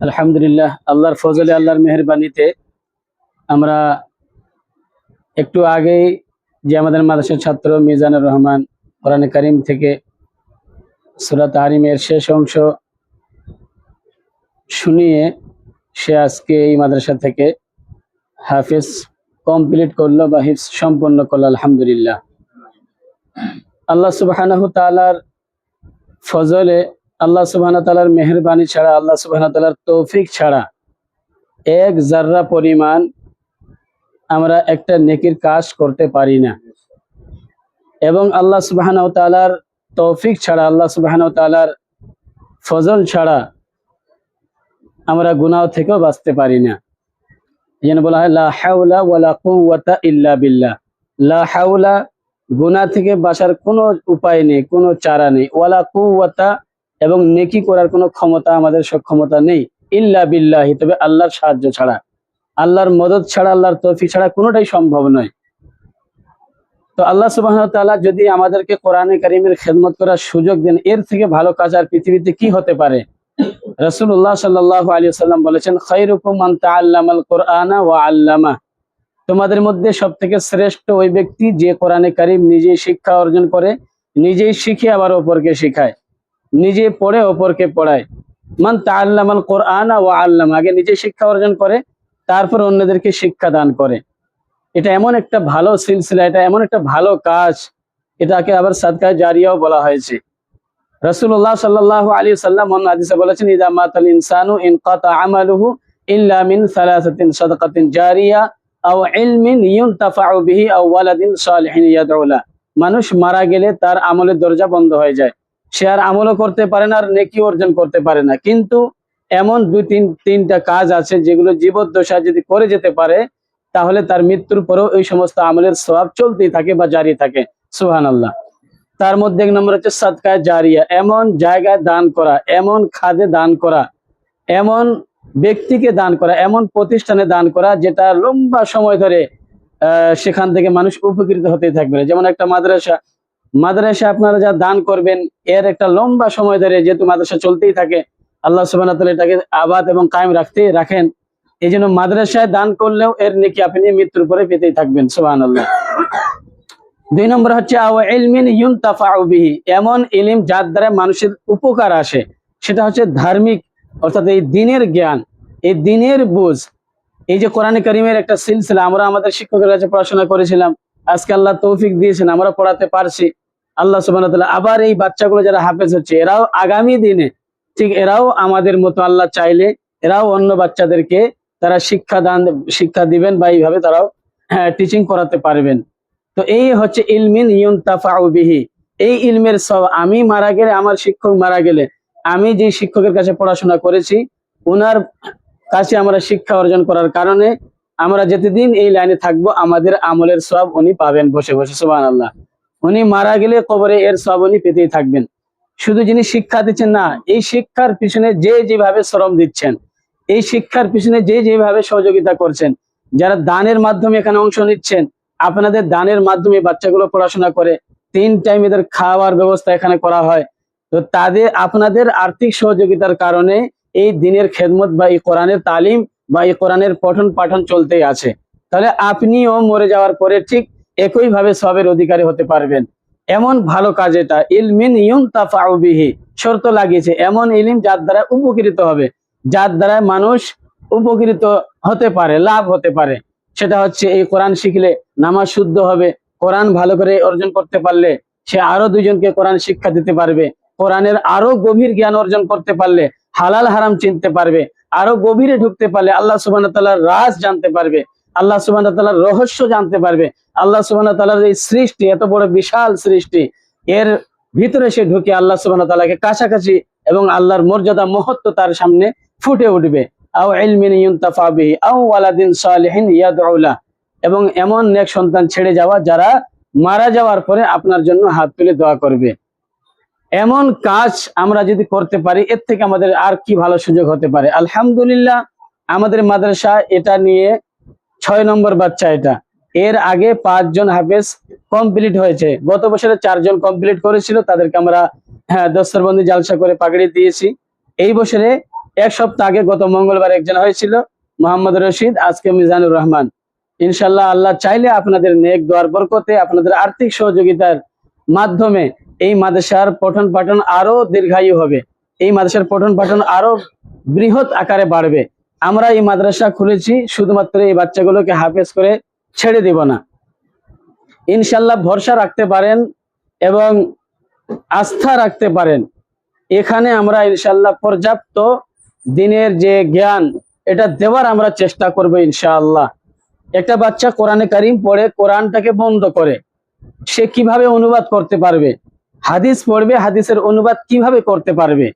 আলহামদুলিল্লাহ, আল্লাহর ফজলে আল্লাহর মেহেরবানিতে আমরা একটু আগেই যে আমাদের মাদ্রাসার ছাত্র মিজানুর রহমান কোরআনে কারিম থেকে সূরা তাহরিমের শেষ অংশ শুনিয়ে সে আজকে এই মাদ্রাসা থেকে হাফিজ কমপ্লিট করলো বা হিফজ সম্পন্ন করলো। আলহামদুলিল্লাহ, আল্লাহ সুবহানাহু তাআলার ফজলে, আল্লাহ সুবহানাহু তাআলার মেহেরবানি ছাড়া, আল্লাহ সুবহানাহু তাআলার তৌফিক ছাড়া এক জাররা পরিমাণ আমরা একটা নেকির কাজ করতে পারি না। এবং আল্লাহ সুবহানাহু তাআলার তৌফিক ছাড়া, আল্লাহ সুবহানাহু তাআলার ফজল ছাড়া আমরা গুনাহ থেকেও বাঁচতে পারি না। যেন বলা হয় লা হাওলা ওয়ালা কুওয়াতা ইল্লা বিল্লাহ। লা হাওলা, গুনাহ থেকে বাঁচার কোনো উপায় নেই, কোনো চারা নেই। ওয়ালা কুওয়াতা, এবং নেকি করার কোনো ক্ষমতা, আমাদের সক্ষমতা নেই। ইল্লা বিল্লাহি, তবে আল্লাহর সাহায্য ছাড়া, আল্লাহর মদদ ছাড়া, আল্লাহর তৌফিক ছাড়া কোনোটাই সম্ভব নয়। তো আল্লাহ সুবহানাহু ওয়া তাআলা যদি আমাদেরকে কোরআনে কারীমের খেদমত করার সুযোগ দেন, এর থেকে ভালো কাজ আর পৃথিবীতে কি হতে পারে? রাসূলুল্লাহ সাল্লাল্লাহু আলাইহি ওয়াসাল্লাম বলেছেন, খায়রুকুম মান তাআল্লামাল কুরআনা ওয়া আল্লামা। তোমাদের মধ্যে সবথেকে শ্রেষ্ঠ ওই ব্যক্তি যে কোরআনে কারীম নিজেই শিক্ষা অর্জন করে, নিজেই শিখে আবার অপরকে শেখায়, নিজে পড়ে অপরকে পড়ায়। মান তাআল্লামাল কুরআনা ওয়া আল্লামা, আগে নিজে শিক্ষা অর্জন করে, তারপর অন্যদেরকে শিক্ষা দান করে। এটা এমন একটা ভালো সিলসিলা, এটা এমন একটা ভালো কাজ, এটাকে আবার সাদকা জারিয়াও বলা হয়েছে। রাসূলুল্লাহ সাল্লাল্লাহু আলাইহি ওয়াসাল্লাম অন্য হাদিসে বলেছেন, ইযা মাতাল ইনসানু ইনকাতা আমালুহু ইল্লা মিন সালাসাতিন সাদাকাতিন জারিয়া আও ইলমিন ইউনতাফাউ বিহি আও ওয়ালাদিন সালিহিন ইয়াদউ লা। মানুষ মারা গেলে তার আমলের দরজা বন্ধ হয়ে যায়, সে আর আমলও করতে পারে না, আর নেকি অর্জন করতে পারে না। কিন্তু এমন তিনটা কাজ আছে যেগুলো জীবদ্দশায় যদি করে যেতে পারে, তাহলে তার মৃত্যুর পরেও এই সমস্ত আমলের সওয়াব চলতেই থাকে বা জারি থাকে। সুবহানাল্লাহ। তার মধ্যে এক নম্বর হচ্ছে সাদকায়ে জারিয়া, এমন জায়গায় দান করা, এমন খাদে দান করা, এমন ব্যক্তিকে দান করা, এমন প্রতিষ্ঠানে দান করা যেটা লম্বা সময় ধরে সেখান থেকে মানুষ উপকৃত হতে থাকবে। যেমন একটা মাদ্রাসা আপনারা যা দান করবেন, এর একটা লম্বা সময় ধরে যেহেতু মাদ্রাসা চলতেই থাকে, আল্লাহ সুবহানাহু ওয়া তাআলা এটাকে আবাদ এবং কায়েম রাখেন। এই জন্য মাদ্রাসায় দান করলেও এর নেকি আপনি মৃত্যুর পরে পেতেই থাকবেন। সুবহানাল্লাহ। দুই নম্বর হচ্ছে আও ইলমিন ইউনতাফাউ বিহি, এমন ইলম যার দ্বারা মানুষের উপকার আসে, সেটা হচ্ছে ধার্মিক, অর্থাৎ এই দ্বীনের জ্ঞান, এই দ্বীনের বুঝ। এই যে কোরআনে কারীমের একটা সিলসিলা, আমরা আমাদের শিক্ষকের কাছে পড়াশোনা করেছিলাম, আজকে আল্লাহ তৌফিক দিয়েছেন, আমরা পড়াতে পারছি। আল্লাহ সুবহানাহু ওয়া তাআলা আবার এই বাচ্চাগুলো যারা হাফেজ হচ্ছে, এরাও আগামী দিনে ঠিক এরাও আমাদের মতো আল্লাহ চাইলে এরাও অন্য বাচ্চাদেরকে তারা শিক্ষা দিবেন, বা এইভাবে তারাও টিচিং করাতে পারবেন। তো এই হচ্ছে ইলমিন ইউনতাফাউ বিহি। এই ইলমের সব, আমি মারা গেলে, আমার শিক্ষক মারা গেলে, আমি যে শিক্ষকের কাছে পড়াশোনা করেছি, ওনার কাছে আমরা শিক্ষা অর্জন করার কারণে আমরা যতদিন এই লাইনে থাকবো, আমাদের আমলের সওয়াব উনি পাবেন বসে বসে। সুবহানাল্লাহ। উনি মারা গেলে কবরে এর সওয়াব উনি পেতেই থাকবেন। শুধু যিনি শিক্ষা দিচ্ছেন না, এই শিক্ষার পিছনে যে যেভাবে শ্রম দিচ্ছেন, এই শিক্ষার পিছনে যে যেভাবে সহযোগিতা করছেন, যারা দানের মাধ্যমে এখানে অংশ নিচ্ছেন, আপনাদের দানের মাধ্যমে বাচ্চাগুলো পড়াশোনা করে, 3 টাইম এদের খাওয়ার ব্যবস্থা এখানে করা হয়। তো তাদের, আপনাদের আর্থিক সহযোগিতার কারণে এই দ্বীনের খেদমত বা এই কোরআনের তালিম বা এই কোরআনের পঠন পাঠন চলতেই আছে। তাহলে আপনিও মরে যাওয়ার পরে ঠিক একইভাবে সওয়াবের অধিকারী হতে পারবেন। এমন ভালো কাজ এটা, ইলমিন ইউনতাফাউ বিহি, শর্ত লাগিয়েছে, এমন ইলম যার দ্বারা উপকৃত হবে, যার দ্বারা মানুষ উপকৃত হতে পারে, লাভ হতে পারে। সেটা হচ্ছে এই কোরআন শিখলে নামাজ শুদ্ধ হবে, কোরআন ভালো করে অর্জন করতে পারলে সে আরো 2 জনকে কোরআন শিক্ষা দিতে পারবে, কোরআনের আরো গভীর জ্ঞান অর্জন করতে পারলে হালাল হারাম চিনতে পারবে, আরো গভীরে ঢুকতে পারলে আল্লাহ সুবহানাহু ওয়া তাআলার রাজ জানতে পারবে, আল্লাহ সুবহানাহু ওয়া তাআলার রহস্য জানতে পারবে। আল্লাহ সুবহানাহু ওয়া তাআলার এই সৃষ্টি, এত বড় বিশাল সৃষ্টি, এর ভিতরে সে ঢুকে আল্লাহ সুবহানাহু ওয়া তাআলাকে কাছাকাছি এবং আল্লাহর মর্যাদা মহত্ব তার সামনে ফুটে উঠবে। আও ইলমিন ইউনতাফা বিহি আও ওয়ালাদিন সালিহিন ইয়াদউ লা, এবং এমন নেক সন্তান ছেড়ে যাওয়া যারা মারা যাওয়ার পরে আপনার জন্য হাত তুলে দোয়া করবে। এমন কাজ আমরা যদি করতে পারি, এর থেকে আমাদের আর কি ভালো সুযোগ হতে পারে? আলহামদুলিল্লাহ, আমাদের মাদ্রাসা এটা নিয়ে 6 নম্বর বাচ্চা এটা। এর আগে 5 জন হাফেজ কমপ্লিট হয়েছে, গত বছরে 4 জন কমপ্লিট করেছিল, তাদেরকে আমরা দস্তরবন্দি জালসা করে পাগড়ি দিয়েছি। এই বছরে এক সপ্তাহ আগে গত মঙ্গলবার একজন হয়েছিল মোহাম্মদ রশিদ, আজকে মিজানুর রহমান। ইনশাল্লাহ আল্লাহ চাইলে আপনাদের নেক দোয়ার বরকতে, আপনাদের আর্থিক সহযোগিতার মাধ্যমে এই মাদ্রাসার পঠন পাঠন আরো দীর্ঘায়ু হবে, এই মাদ্রাসার পঠন পাঠন আরো বৃহৎ আকারে বাড়বে। আমরা এই মাদ্রাসা খুলেছি শুধুমাত্র এই বাচ্চাগুলোকে হাফেজ করে ছেড়ে দিব না। ইনশাল্লাহ ভরসা রাখতে পারেন এবং আস্থা রাখতে পারেন, এখানে আমরা ইনশাল্লাহ পর্যাপ্ত দিনের যে জ্ঞান এটা দেওয়ার আমরা চেষ্টা করব ইনশাআল্লাহ। একটা বাচ্চা কোরআনে কারিম পড়ে কোরআনটাকে বন্ধ করে, সে কিভাবে অনুবাদ করতে পারবে? হাদিস পড়বে, হাদিসের অনুবাদ কিভাবে করতে পারবে?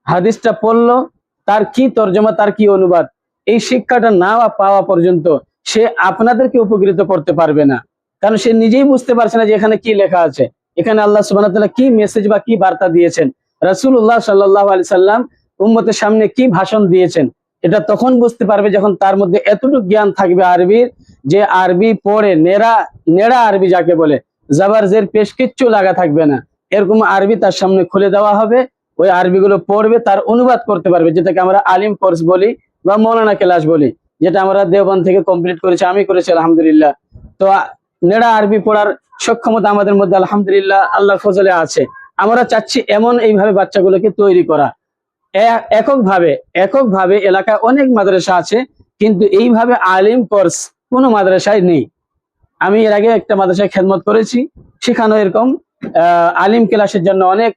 হাদিসটা পড়লো, তার কি তর্জমা, তার কি অনুবাদ, এই শিক্ষাটা না পাওয়া পর্যন্ত সে আপনাদেরকে উপকৃত করতে পারবে না। কারণ সে নিজেই বুঝতে পারছে না যে এখানে কি লেখা আছে, এখানে আল্লাহ সুবহানাহু ওয়া তাআলা কি মেসেজ বা কি বার্তা দিয়েছেন, রাসূলুল্লাহ সাল্লাল্লাহু আলাইহি সাল্লাম উম্মতের সামনে কি ভাষণ দিয়েছেন। এটা তখন বুঝতে পারবে যখন তার মধ্যে এতটুকু জ্ঞান থাকবে আরবির, যে আরবি পড়ে নেড়া আরবি যাকে বলে, জাবার জের পেশ কিচ্ছু লাগা থাকবে না, এরকম আরবি তার সামনে খুলে দেওয়া হবে, ওই আরবিগুলো পড়বে, তার অনুবাদ করতে পারবে, যেটাকে আমরা আলিম কোর্স বলি বা মৌলানা ক্লাস বলি, যেটা আমরা দেওবন্দ থেকে কমপ্লিট করেছি, আমি করেছি আলহামদুলিল্লাহ। তো নেড়া আরবি পড়ার সক্ষমতা আমাদের মধ্যে আলহামদুলিল্লাহ আল্লাহ ফজলে আছে। আমরা চাচ্ছি এমন এইভাবে বাচ্চাগুলোকে তৈরি করা। এককভাবে এলাকায় অনেক মাদ্রাসা আছে, কিন্তু এইভাবে আলিম কোর্স কোনো মাদ্রাসায় নেই। আমি এর আগে একটা মাদ্রাসায় খেদমত করেছি, সেখানে এরকম আলিম ক্লাসের জন্য অনেক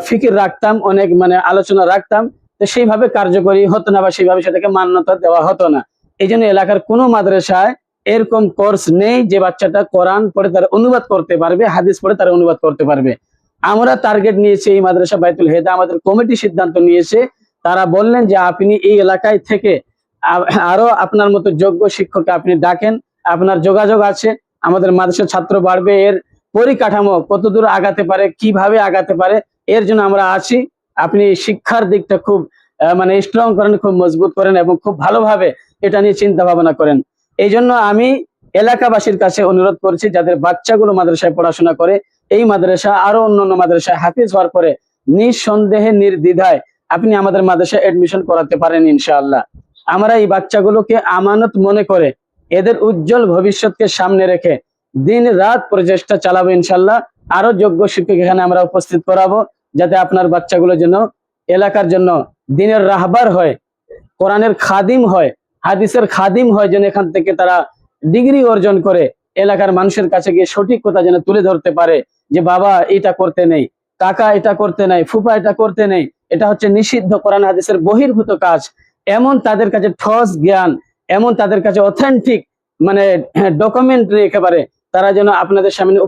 ফিকির রাখতাম, অনেক মানে আলোচনা রাখতাম, তো সেইভাবে কার্যকরী হতো না বা সেইভাবে সেটাকে মান্যতা দেওয়া হতো না। এই জন্য এলাকার কোনো মাদ্রাসায় এরকম কোর্স নেই যে বাচ্চাটা কোরআন পড়ে তার অনুবাদ করতে পারবে, হাদিস পড়ে তার অনুবাদ করতে পারবে। আমরা টার্গেট নিয়েছি, এই মাদ্রাসা বাইতুল হেদা আমাদের কমিটি সিদ্ধান্ত নিয়েছে, তারা বললেন যে আপনি এই এলাকায় থেকে আরো আপনার মতো যোগ্য শিক্ষককে আপনি ডাকেন, আপনার যোগাযোগ আছে, আমাদের মাদ্রাসার ছাত্র বাড়বে, এর পরিকাঠামো কতদূর আগাতে পারে, কিভাবে আগাতে পারে, এর জন্য আমরা আছি। আপনি শিক্ষার দিকটা খুব মানে স্ট্রং করেন, খুব মজবুত করেন এবং খুব ভালোভাবে এটা নিয়ে চিন্তা ভাবনা করেন। এই জন্য আমি এলাকাবাসীর কাছে অনুরোধ করছি, যাদের বাচ্চাগুলো মাদ্রাসায় পড়াশোনা করে, এই মাদ্রাসা আরো অন্যান্য মাদ্রাসায় হাফিজ হওয়ার পরে নিঃসন্দেহে নির্দ্বিধায় আপনি আমাদের মাদ্রাসায় এডমিশন করাতে পারেন ইনশাআল্লাহ। আমরা এই বাচ্চাগুলোকে আমানত মনে করে এদের উজ্জ্বল ভবিষ্যৎকে সামনে রেখে দিন রাত প্রচেষ্টা চালাবো ইনশাআল্লাহ। আরো যোগ্য শিক্ষক এখানে আমরা উপস্থিত করাবো, যাতে আপনার বাচ্চাগুলো যেন এলাকার জন্য দিনের রাহবার হয়, কোরআনের খাদিম হয়, হাদিসের খাদিম হয়, যেন এখান থেকে তারা ডিগ্রি অর্জন করে এলাকার মানুষের কাছে গিয়ে সঠিক কথা যেন তুলে ধরতে পারে, যে বাবা এটা করতে নেই, কাকা এটা করতে নেই, ফুফা এটা করতে নেই, এটা হচ্ছে নিষিদ্ধ, কোরআন হাদিসের বহির্ভূত কাজ। এমন তাদের কাছে ঠোস জ্ঞান, এমন তাদের কাছে অথেন্টিক মানে ডকুমেন্টারি একেবারে তারা যেন আপনাদের সামনে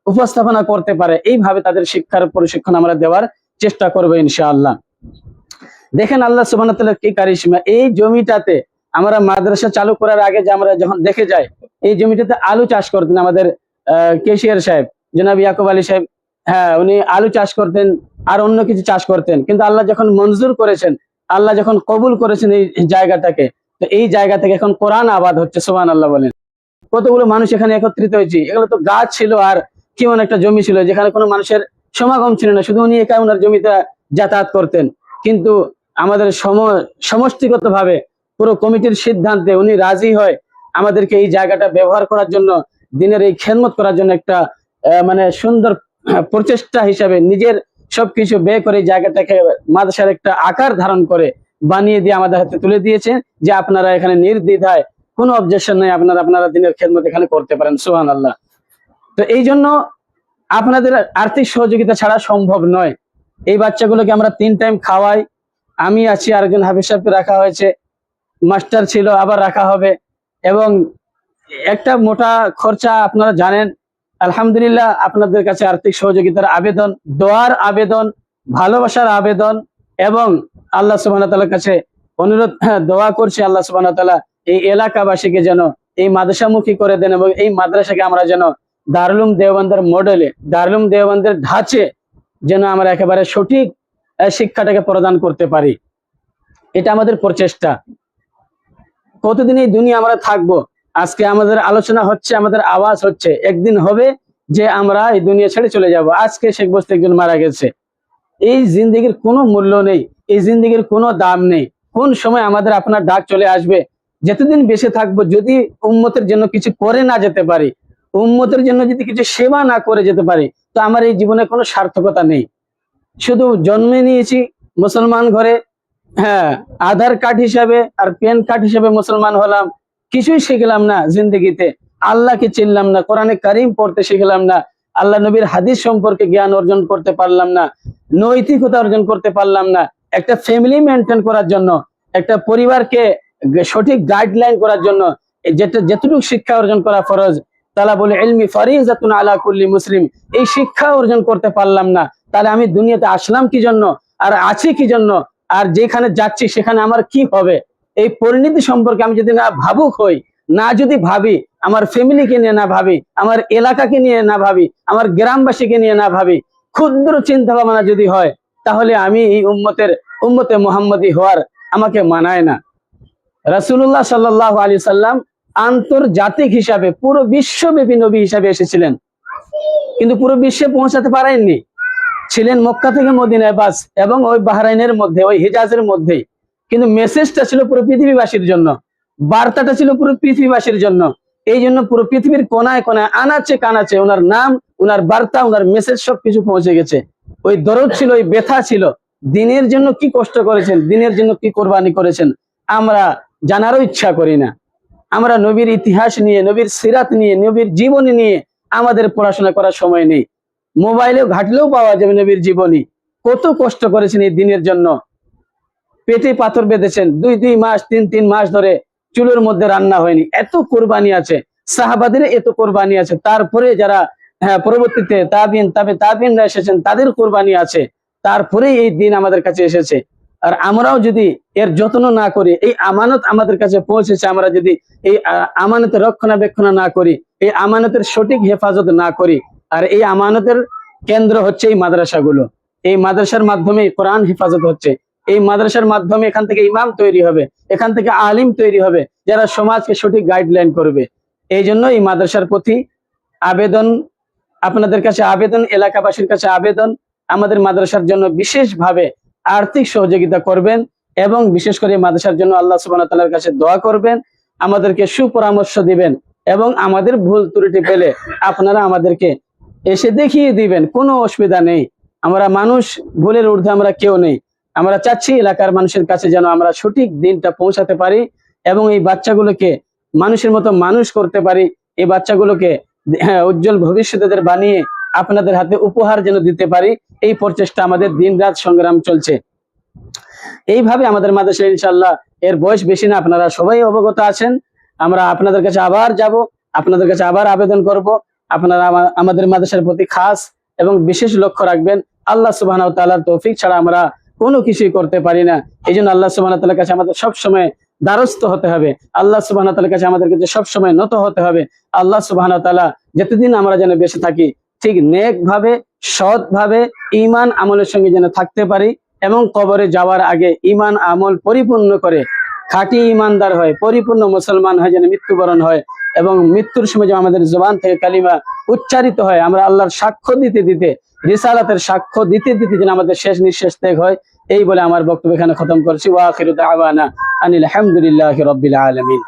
উপস্থাপনা করতে পারে, এইভাবে তাদের শিক্ষার প্রশিক্ষণ আমরা দেওয়ার চেষ্টা করবো ইনশাআল্লাহ। দেখেন আল্লাহ সুবহানাহু ওয়া তাআলার কি কারিশমা, এই জমিটাতে আমরা মাদ্রাসা চালু করার আগে যে আমরা যখন দেখে যাই, এই জমিটাতে আলু চাষ করতেন আমাদের কেশিয়ার সাহেব, জনাব ইয়াকুব আলী সাহেব, হ্যাঁ উনি আলু চাষ করতেন আর অন্য কিছু চাষ করতেন, কিন্তু আল্লাহ যখন মঞ্জুর করেছেন, আল্লাহ যখন কবুল করেছেন এই জায়গাটাকে, তো এই জায়গা থেকে এখন কোরআন আবাদ হচ্ছে, সুবহানাল্লাহ বলেন। কতগুলো মানুষ এখানে একত্রিত হয়েছে, এগুলো তো গাছ ছিল আর কেমন একটা জমি ছিল যেখানে কোনো মানুষের সমাগম ছিল না, শুধু উনি একা ওনার জমিতে যাতায়াত করতেন। কিন্তু আমাদের সমষ্টিগত ভাবে পুরো কমিটির সিদ্ধান্তে উনি রাজি হয় আমাদেরকে এই জায়গাটা ব্যবহার করার জন্য, দিনের এই খেদমত করার জন্য একটা মানে সুন্দর প্রচেষ্টা হিসাবে নিজের সবকিছু ব্যয় করে এই জায়গাটাকে মাদ্রাসার একটা আকার ধারণ করে বানিয়ে দিয়ে আমাদের হাতে তুলে দিয়েছে, যে আপনারা এখানে নির্দ্বিধায় কোনো অবজেকশন নেই, আপনারা দিনের খেদমত এখানে করতে পারেন, সুবহানাল্লাহ। তো এই জন্য আপনাদের আর্থিক সহযোগিতা ছাড়া সম্ভব নয়। এই বাচ্চাগুলোকে আমরা 3 টাইম খাওয়াই, আমি আছি, আরেকজন হাফিজ সাহেবকে রাখা হয়েছে, মাস্টার ছিল, আবার রাখা হবে, এবং একটা মোটা খরচা আপনারা জানেন। আলহামদুলিল্লাহ আপনাদের কাছে আর্থিক সহযোগিতার আবেদন, দোয়ার আবেদন, ভালোবাসার আবেদন, এবং আল্লাহ সুবহানাহু ওয়া তাআলার কাছে অনুরোধ, দোয়া করছি আল্লাহ সুবহানাহু ওয়া তাআলা এই এলাকাবাসীকে যেন এই মাদ্রাসামুখী করে দেন, এবং এই মাদ্রাসাকে আমরা যেন দারুল উলুম দেওবন্দের মডেলে, দারুল উলুম দেওবন্দের ধাঁচে যেন আমরা একেবারে সঠিক শিক্ষাটাকে প্রদান করতে পারি। এটা আমাদের প্রচেষ্টা। কতদিন এই দুনিয়া আমরা থাকবো? আজকে আমাদের আলোচনা হচ্ছে, আমাদের আওয়াজ হচ্ছে, একদিন হবে যে আমরা এই দুনিয়া ছেড়ে চলে যাব। আজকে শেখ বস্তি একজন মারা গেছে, এই জিন্দেগির কোনো মূল্য নেই। এই জিন্দেগির কোনো দাম নেই। কোন সময় আমাদের আপনার ডাক চলে আসবে। যতদিন বেঁচে থাকবো যদি উম্মতের জন্য কিছু করে না যেতে পারি, উম্মতের জন্য যদি কিছু সেবা না করে যেতে পারি, তো আমার এই জীবনে কোনো সার্থকতা নেই। শুধু জন্মে নিয়েছি মুসলমান ঘরে, হ্যাঁ, আধার কার্ড হিসাবে আর প্যান কার্ড হিসাবে মুসলমান হলাম, কিছুই শিখলাম না জিন্দগিতে। আল্লাহকে চিনলাম না, কোরআনে কারিম পড়তে শিখলাম না, আল্লাহ নবীর হাদিস সম্পর্কে জ্ঞান অর্জন করতে পারলাম না, নৈতিকতা অর্জন করতে পারলাম না। একটা ফ্যামিলি মেনটেন করার জন্য, একটা পরিবারকে সঠিক গাইডলাইন করার জন্য যেটুকু শিক্ষা অর্জন করা ফরজ, তালাবুল ইলমি ফারিজাতুন আলা কুল্লি মুসলিম, এই শিক্ষা অর্জন করতে পারলাম না, তাহলে আমি দুনিয়াতে আসলাম কি জন্য, আর আছি কি জন্য, আর যেখানে যাচ্ছি সেখানে আমার কি হবে, এই পরিণতি সম্পর্কে আমি যদি না ভাবুক হই, না যদি ভাবি, আমার ফ্যামিলিকে নিয়ে না ভাবি, আমার এলাকাকে নিয়ে না ভাবি, আমার গ্রামবাসীকে নিয়ে না ভাবি, ক্ষুদ্র চিন্তা ভাবনা যদি হয়, তাহলে আমি এই উম্মতে মুহাম্মদী হওয়ার আমাকে মানায় না। রাসূলুল্লাহ সাল্লাল্লাহু আলাইহি সাল্লাম আন্তর্জাতিক হিসাবে পুরো বিশ্বব্যাপী নবী হিসাবে এসেছিলেন, কিন্তু পুরো বিশ্বে পৌঁছাতে পারেননি। ছিলেন মক্কা থেকে মদিনায় বাস, এবং ওই বাহরাইনের মধ্যে, ওই হিজাজের মধ্যেই। কিন্তু মেসেজটা ছিল পুরো পৃথিবীবাসীর জন্য, বার্তাটা ছিল পুরো পৃথিবীবাসীর জন্য। এই জন্য পুরো পৃথিবীর কোনায় কোনায়, আনাচে কানাচে ওনার নাম, ওনার বার্তা, ওনার মেসেজ সবকিছু পৌঁছে গেছে। ওই দরদ ছিল, ওই ব্যথা ছিল, দিনের জন্য কি কষ্ট করেছেন, দিনের জন্য কি কোরবানি করেছেন, আমরা জানারও ইচ্ছা করি না। আমরা নবীর ইতিহাস নিয়ে, নবীর সিরাত নিয়ে, নবীর জীবনী নিয়ে আমাদের পড়াশোনা করার সময় নেই। মোবাইলে ঘাটলেও পাওয়া যাবে নবীর জীবনী, কত কষ্ট করেছেন এই দিনের জন্য। পেটে পাথর বেঁধেছেন, 2 মাস 3 মাস ধরে চুলের মধ্যে রান্না হয়নি, এত কোরবানি আছে। সাহাবাদের এত কোরবানি আছে, তারপরে যারা পরবর্তীতে তাবিনরা এসেছেন, তাদের কোরবানি আছে, তারপরে এই দিন আমাদের কাছে এসেছে। আর আমরাও যদি এর যত্ন না করি, এই আমানত আমাদের কাছে পৌঁছেছে, আমরা যদি এই আমানতের রক্ষণাবেক্ষণ না করি, এই আমানতের সঠিক হেফাজত না করি, আর এই আমানতের কেন্দ্র হচ্ছে এই মাদ্রাসাগুলো। এই মাদ্রাসার মাধ্যমে কোরআন হেফাজত হচ্ছে, এই মাদ্রাসার মাধ্যমে এখান থেকে ইমাম তৈরি হবে, এখান থেকে আলিম তৈরি হবে, যারা সমাজকে সঠিক গাইডলাইন করবে। এই জন্য এই মাদ্রাসার প্রতি আবেদন, আপনাদের কাছে আবেদন, এলাকাবাসীর কাছে আবেদন, আমাদের মাদ্রাসার জন্য বিশেষভাবে আর্থিক সহযোগিতা করবেন, এবং বিশেষ করে মাদ্রাসার জন্য আল্লাহ সুবহানাহু ওয়া তাআলার কাছে দোয়া করবেন, আমাদেরকে সুপরামর্শ দিবেন, এবং আমাদের ভুল ত্রুটি পেলে আপনারা আমাদেরকে এসে দেখিয়ে দিবেন, কোনো অসুবিধা নেই। আমরা মানুষ, ভুলের ঊর্ধ্বে আমরা কেউ নেই। আমরা চাচ্ছি এলাকার মানুষের কাছে যেন আমরা সঠিক দিনটা পৌঁছাতে পারি, এবং এই বাচ্চাগুলোকে মানুষের মতো মানুষ করতে পারি, এই বাচ্চাগুলোকে উজ্জ্বল ভবিষ্যতের বানিয়ে আপনাদের হাতে উপহার যেন দিতে পারি, এই প্রচেষ্টা আমাদের দিনরাত সংগ্রাম চলছে। এইভাবে আমাদের মাদ্রাসা ইনশাআল্লাহ, এর বয়স বেশি না, আপনারা সবাই অবগত আছেন। আমরা আপনাদের কাছে আবার যাব, আপনাদের কাছে আবার আবেদন করব, আপনারা আমাদের মাদ্রাসার প্রতি খাস এবং বিশেষ লক্ষ্য রাখবেন। আল্লাহ সুবহানাহু ওয়া তাআলার তৌফিক ছাড়া আমরা কোনো কিছুই করতে পারি না। এই জন্য আল্লাহ সুবহানাহু ওয়া তাআলার কাছে আমাদের সবসময় দ্বারস্থ হতে হবে, আল্লাহ সুবহানাহু ওয়া তাআলার কাছে আমাদেরকে সবসময় নত হতে হবে। আল্লাহ সুবহানাহু ওয়া তাআলা যতদিন আমরা যেন বেঁচে থাকি, ঠিক নেক ভাবে, সৎ ভাবে, ঈমান আমলের সঙ্গে যেন থাকতে পারি, এবং কবরে যাওয়ার আগে ঈমান আমল পরিপূর্ণ করে খাঁটি ঈমানদার হয়, পরিপূর্ণ মুসলমান হয়, যেন মৃত্যুবরণ হয়, এবং মৃত্যুর সময় যেন আমাদের জবান থেকে কালিমা উচ্চারিত হয়, আমরা আল্লাহর সাক্ষ্য দিতে দিতে, রিসালাতের সাক্ষ্য দিতে দিতে যেন আমাদের শেষ নিঃশ্বাস ত্যাগ হয়। এই বলে আমার বক্তব্য এখানে খতম করছি। ওয়া আখিরু দাওয়ানা আনিল হামদুলিল্লাহি রাব্বিল আলামিন।